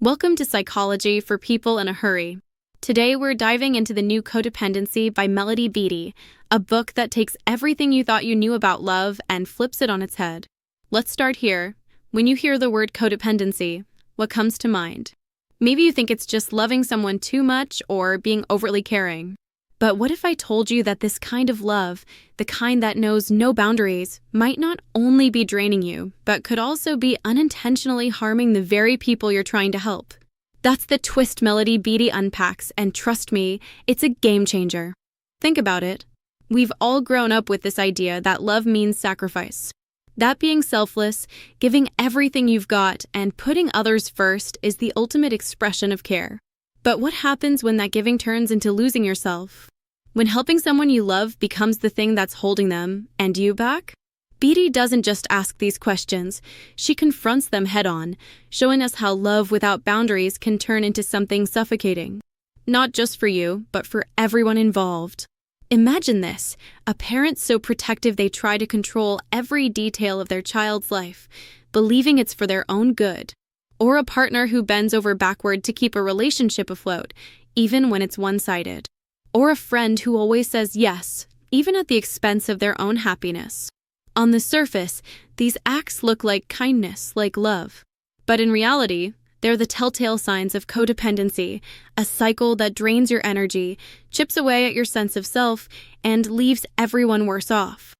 Welcome to Psychology for People in a Hurry. Today we're diving into the new Codependency by Beattie, a book that takes everything you thought you knew about love and flips it on its head. Let's start here. When you hear the word codependency, what comes to mind? Maybe you think it's just loving someone too much or being overly caring. But what if I told you that this kind of love, the kind that knows no boundaries, might not only be draining you, but could also be unintentionally harming the very people you're trying to help? That's the twist Beattie unpacks, and trust me, it's a game changer. Think about it. We've all grown up with this idea that love means sacrifice. That being selfless, giving everything you've got, and putting others first is the ultimate expression of care. But what happens when that giving turns into losing yourself? When helping someone you love becomes the thing that's holding them and you back? Beattie doesn't just ask these questions, she confronts them head-on, showing us how love without boundaries can turn into something suffocating. Not just for you, but for everyone involved. Imagine this, a parent so protective they try to control every detail of their child's life, believing it's for their own good. Or a partner who bends over backward to keep a relationship afloat, even when it's one-sided. Or a friend who always says yes, even at the expense of their own happiness. On the surface, these acts look like kindness, like love. But in reality, they're the telltale signs of codependency, a cycle that drains your energy, chips away at your sense of self, and leaves everyone worse off.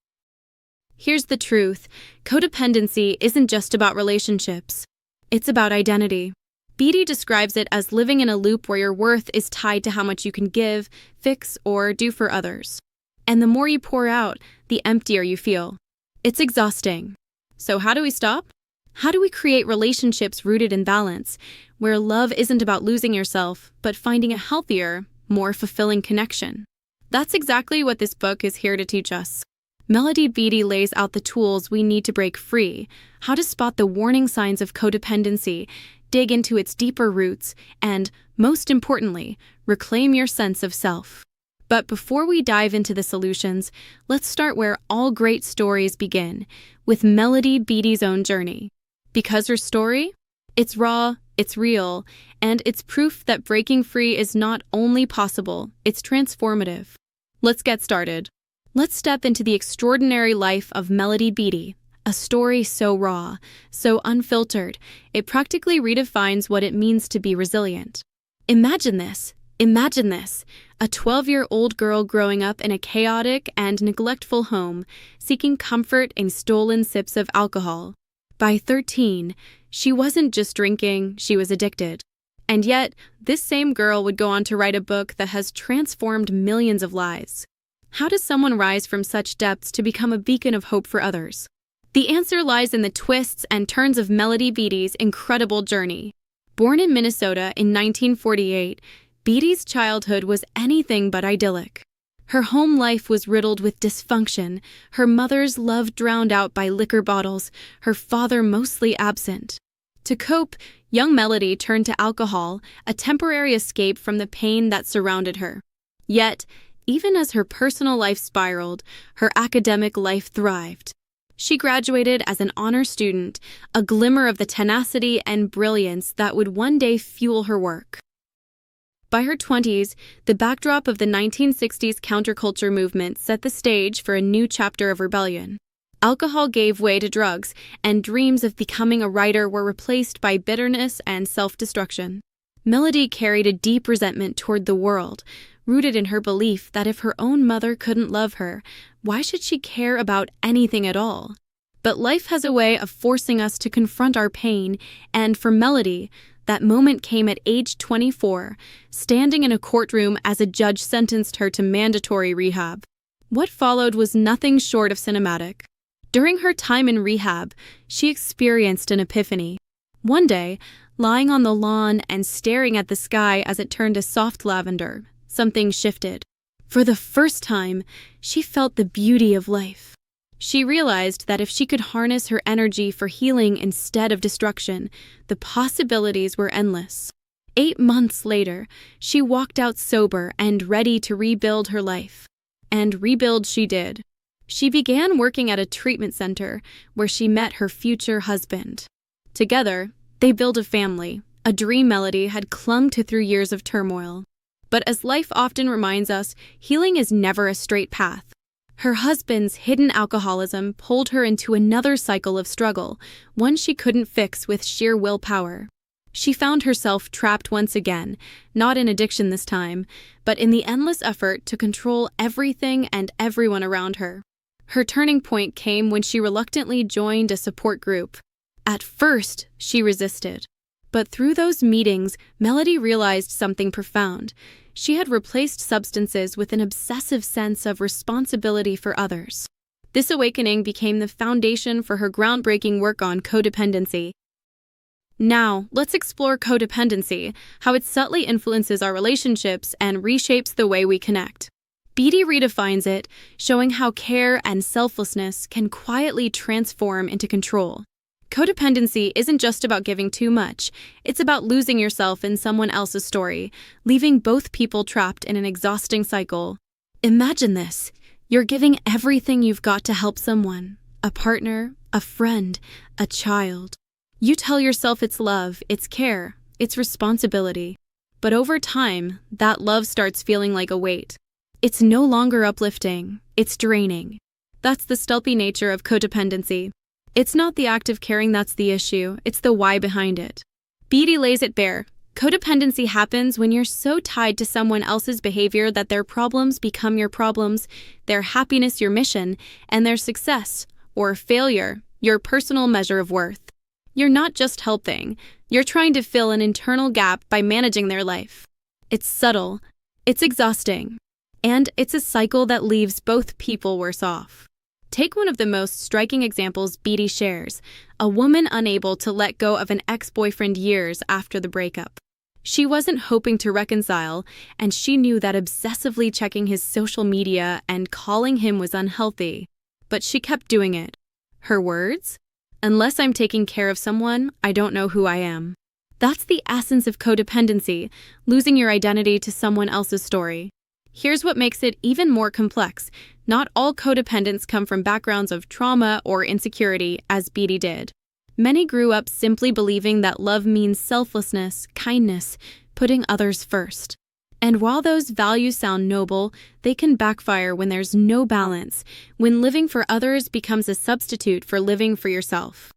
Here's the truth, codependency isn't just about relationships. It's about identity. Beattie describes it as living in a loop where your worth is tied to how much you can give, fix, or do for others. And the more you pour out, the emptier you feel. It's exhausting. So how do we stop? How do we create relationships rooted in balance, where love isn't about losing yourself, but finding a healthier, more fulfilling connection? That's exactly what this book is here to teach us. Beattie lays out the tools we need to break free, how to spot the warning signs of codependency, dig into its deeper roots, and, most importantly, reclaim your sense of self. But before we dive into the solutions, let's start where all great stories begin, with Beattie's own journey. Because her story? It's raw, it's real, and it's proof that breaking free is not only possible, it's transformative. Let's get started. Let's step into the extraordinary life of Beattie, a story so raw, so unfiltered, it practically redefines what it means to be resilient. Imagine this, a 12-year-old girl growing up in a chaotic and neglectful home, seeking comfort in stolen sips of alcohol. By 13, she wasn't just drinking, she was addicted. And yet, this same girl would go on to write a book that has transformed millions of lives. How does someone rise from such depths to become a beacon of hope for others? The answer lies in the twists and turns of Beattie's incredible journey. Born in Minnesota in 1948, Beattie's childhood was anything but idyllic. Her home life was riddled with dysfunction, her mother's love drowned out by liquor bottles, her father mostly absent. To cope, young Beattie turned to alcohol, a temporary escape from the pain that surrounded her. Yet, even as her personal life spiraled, her academic life thrived. She graduated as an honor student, a glimmer of the tenacity and brilliance that would one day fuel her work. By her 20s, the backdrop of the 1960s counterculture movement set the stage for a new chapter of rebellion. Alcohol gave way to drugs, and dreams of becoming a writer were replaced by bitterness and self-destruction. Beattie carried a deep resentment toward the world, rooted in her belief that if her own mother couldn't love her, why should she care about anything at all? But life has a way of forcing us to confront our pain, and for Beattie, that moment came at age 24, standing in a courtroom as a judge sentenced her to mandatory rehab. What followed was nothing short of cinematic. During her time in rehab, she experienced an epiphany. One day, lying on the lawn and staring at the sky as it turned a soft lavender, something shifted. For the first time, she felt the beauty of life. She realized that if she could harness her energy for healing instead of destruction, the possibilities were endless. 8 months later, she walked out sober and ready to rebuild her life. And rebuild she did. She began working at a treatment center where she met her future husband. Together, they built a family, a dream Melody had clung to through years of turmoil. But as life often reminds us, healing is never a straight path. Her husband's hidden alcoholism pulled her into another cycle of struggle, one she couldn't fix with sheer willpower. She found herself trapped once again, not in addiction this time, but in the endless effort to control everything and everyone around her. Her turning point came when she reluctantly joined a support group. At first, she resisted. But through those meetings, Melody realized something profound. She had replaced substances with an obsessive sense of responsibility for others. This awakening became the foundation for her groundbreaking work on codependency. Now, let's explore codependency, how it subtly influences our relationships and reshapes the way we connect. Beattie redefines it, showing how care and selflessness can quietly transform into control. Codependency isn't just about giving too much, it's about losing yourself in someone else's story, leaving both people trapped in an exhausting cycle. Imagine this. You're giving everything you've got to help someone, a partner, a friend, a child. You tell yourself it's love, it's care, it's responsibility. But over time, that love starts feeling like a weight. It's no longer uplifting, it's draining. That's the stealthy nature of codependency. It's not the act of caring that's the issue, it's the why behind it. Beattie lays it bare. Codependency happens when you're so tied to someone else's behavior that their problems become your problems, their happiness your mission, and their success, or failure, your personal measure of worth. You're not just helping, you're trying to fill an internal gap by managing their life. It's subtle, it's exhausting, and it's a cycle that leaves both people worse off. Take one of the most striking examples Beattie shares, a woman unable to let go of an ex-boyfriend years after the breakup. She wasn't hoping to reconcile, and she knew that obsessively checking his social media and calling him was unhealthy. But she kept doing it. Her words? "Unless I'm taking care of someone, I don't know who I am." That's the essence of codependency, losing your identity to someone else's story. Here's what makes it even more complex. Not all codependents come from backgrounds of trauma or insecurity, as Beattie did. Many grew up simply believing that love means selflessness, kindness, putting others first. And while those values sound noble, they can backfire when there's no balance, when living for others becomes a substitute for living for yourself.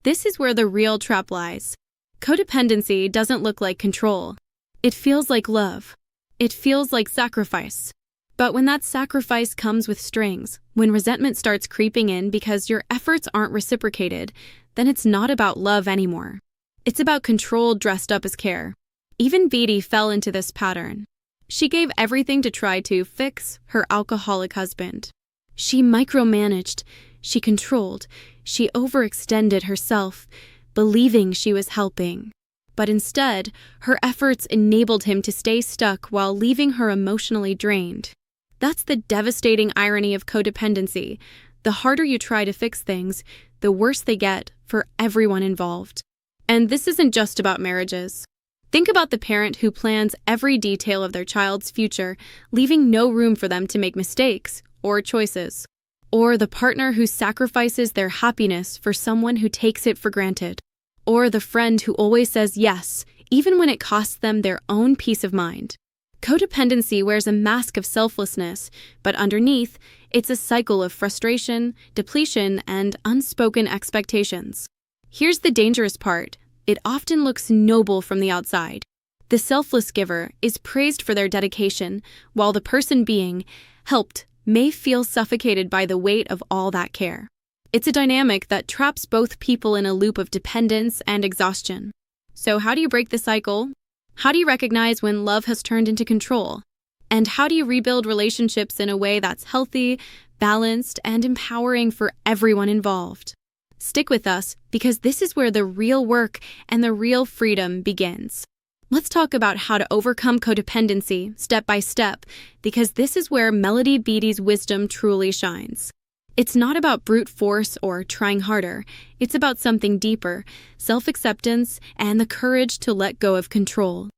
This is where the real trap lies. Codependency doesn't look like control. It feels like love. It feels like sacrifice. But when that sacrifice comes with strings, when resentment starts creeping in because your efforts aren't reciprocated, then it's not about love anymore. It's about control dressed up as care. Even Beattie fell into this pattern. She gave everything to try to fix her alcoholic husband. She micromanaged, she controlled, she overextended herself, believing she was helping. But instead, her efforts enabled him to stay stuck while leaving her emotionally drained. That's the devastating irony of codependency. The harder you try to fix things, the worse they get for everyone involved. And this isn't just about marriages. Think about the parent who plans every detail of their child's future, leaving no room for them to make mistakes or choices. Or the partner who sacrifices their happiness for someone who takes it for granted. Or the friend who always says yes, even when it costs them their own peace of mind. Codependency wears a mask of selflessness, but underneath, it's a cycle of frustration, depletion, and unspoken expectations. Here's the dangerous part. It often looks noble from the outside. The selfless giver is praised for their dedication, while the person being helped may feel suffocated by the weight of all that care. It's a dynamic that traps both people in a loop of dependence and exhaustion. So how do you break the cycle? How do you recognize when love has turned into control? And how do you rebuild relationships in a way that's healthy, balanced, and empowering for everyone involved? Stick with us, because this is where the real work and the real freedom begins. Let's talk about how to overcome codependency step by step, because this is where Melody Beattie's wisdom truly shines. It's not about brute force or trying harder. It's about something deeper, self-acceptance, and the courage to let go of control.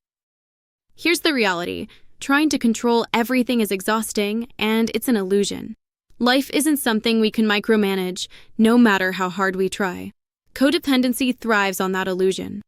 Here's the reality. Trying to control everything is exhausting, and it's an illusion. Life isn't something we can micromanage, no matter how hard we try. Codependency thrives on that illusion.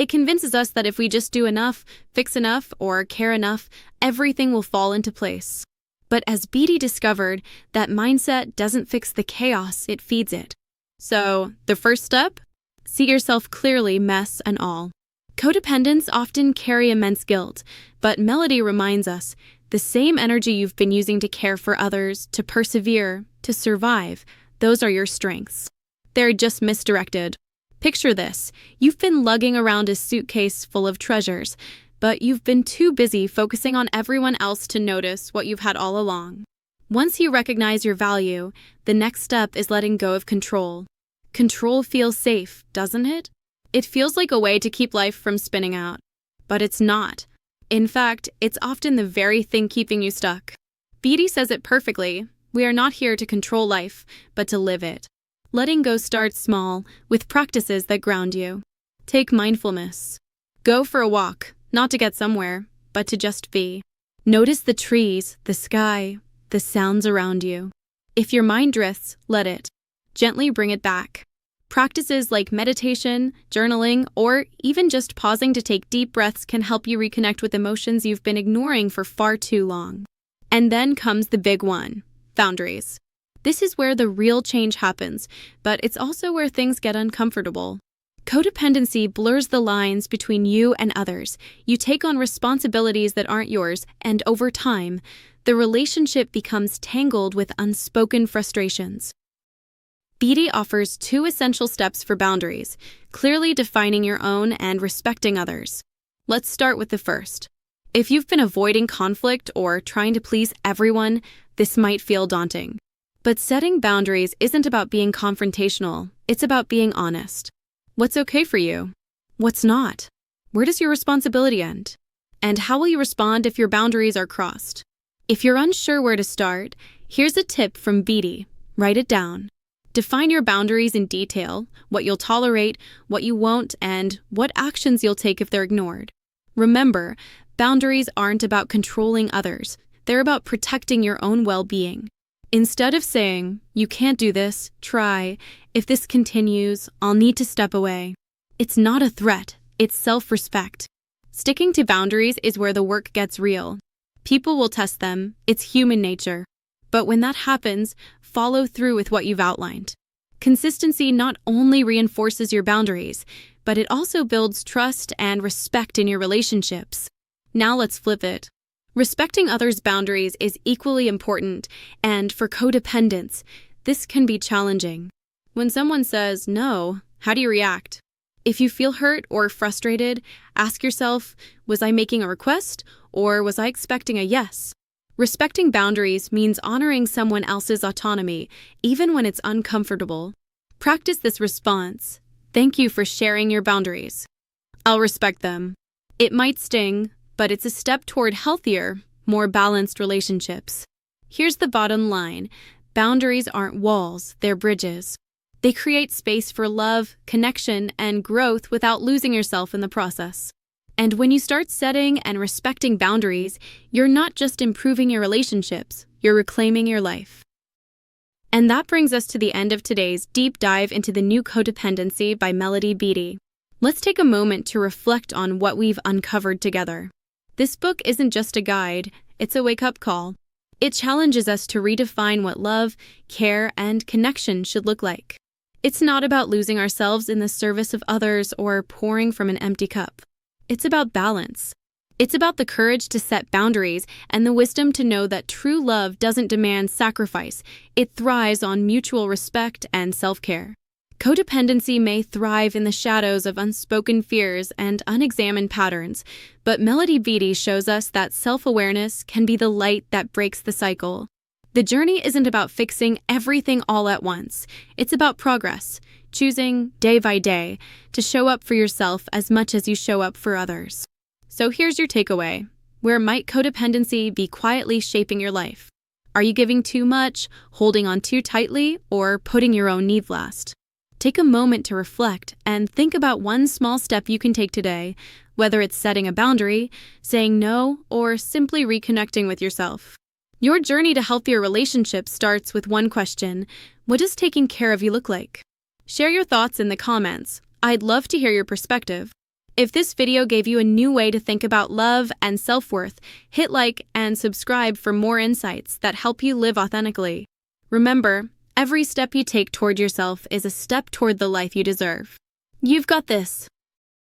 It convinces us that if we just do enough, fix enough, or care enough, everything will fall into place. But as Beattie discovered, that mindset doesn't fix the chaos, it feeds it. So, the first step? See yourself clearly, mess and all. Codependents often carry immense guilt, but Melody reminds us, the same energy you've been using to care for others, to persevere, to survive, those are your strengths. They're just misdirected. Picture this. You've been lugging around a suitcase full of treasures, but you've been too busy focusing on everyone else to notice what you've had all along. Once you recognize your value, the next step is letting go of control. Control feels safe, doesn't it? It feels like a way to keep life from spinning out. But it's not. In fact, it's often the very thing keeping you stuck. Beattie says it perfectly. We are not here to control life, but to live it. Letting go starts small, with practices that ground you. Take mindfulness. Go for a walk, not to get somewhere, but to just be. Notice the trees, the sky, the sounds around you. If your mind drifts, let it. Gently bring it back. Practices like meditation, journaling, or even just pausing to take deep breaths can help you reconnect with emotions you've been ignoring for far too long. And then comes the big one, boundaries. This is where the real change happens, but it's also where things get uncomfortable. Codependency blurs the lines between you and others. You take on responsibilities that aren't yours, and over time, the relationship becomes tangled with unspoken frustrations. Beattie offers 2 essential steps for boundaries, clearly defining your own and respecting others. Let's start with the first. If you've been avoiding conflict or trying to please everyone, this might feel daunting. But setting boundaries isn't about being confrontational, it's about being honest. What's okay for you? What's not? Where does your responsibility end? And how will you respond if your boundaries are crossed? If you're unsure where to start, here's a tip from Beattie. Write it down. Define your boundaries in detail, what you'll tolerate, what you won't, and what actions you'll take if they're ignored. Remember, boundaries aren't about controlling others. They're about protecting your own well-being. Instead of saying, "You can't do this, try. If this continues, I'll need to step away." It's not a threat, it's self-respect. Sticking to boundaries is where the work gets real. People will test them, it's human nature. But when that happens, follow through with what you've outlined. Consistency not only reinforces your boundaries, but it also builds trust and respect in your relationships. Now let's flip it. Respecting others' boundaries is equally important, and for codependents, this can be challenging. When someone says no, how do you react? If you feel hurt or frustrated, ask yourself, was I making a request, or was I expecting a yes? Respecting boundaries means honoring someone else's autonomy, even when it's uncomfortable. Practice this response. Thank you for sharing your boundaries. I'll respect them. It might sting, but it's a step toward healthier, more balanced relationships. Here's the bottom line. Boundaries aren't walls, they're bridges. They create space for love, connection, and growth without losing yourself in the process. And when you start setting and respecting boundaries, you're not just improving your relationships, you're reclaiming your life. And that brings us to the end of today's deep dive into the new Codependency by Melody Beattie. Let's take a moment to reflect on what we've uncovered together. This book isn't just a guide, it's a wake-up call. It challenges us to redefine what love, care, and connection should look like. It's not about losing ourselves in the service of others or pouring from an empty cup. It's about balance. It's about the courage to set boundaries and the wisdom to know that true love doesn't demand sacrifice. It thrives on mutual respect and self-care. Codependency may thrive in the shadows of unspoken fears and unexamined patterns, but Melody Beattie shows us that self-awareness can be the light that breaks the cycle. The journey isn't about fixing everything all at once. It's about progress, choosing, day by day, to show up for yourself as much as you show up for others. So here's your takeaway. Where might codependency be quietly shaping your life? Are you giving too much, holding on too tightly, or putting your own needs last? Take a moment to reflect and think about one small step you can take today, whether it's setting a boundary, saying no, or simply reconnecting with yourself. Your journey to healthier relationships starts with one question. What does taking care of you look like? Share your thoughts in the comments. I'd love to hear your perspective. If this video gave you a new way to think about love and self-worth, hit like and subscribe for more insights that help you live authentically. Remember, every step you take toward yourself is a step toward the life you deserve. You've got this.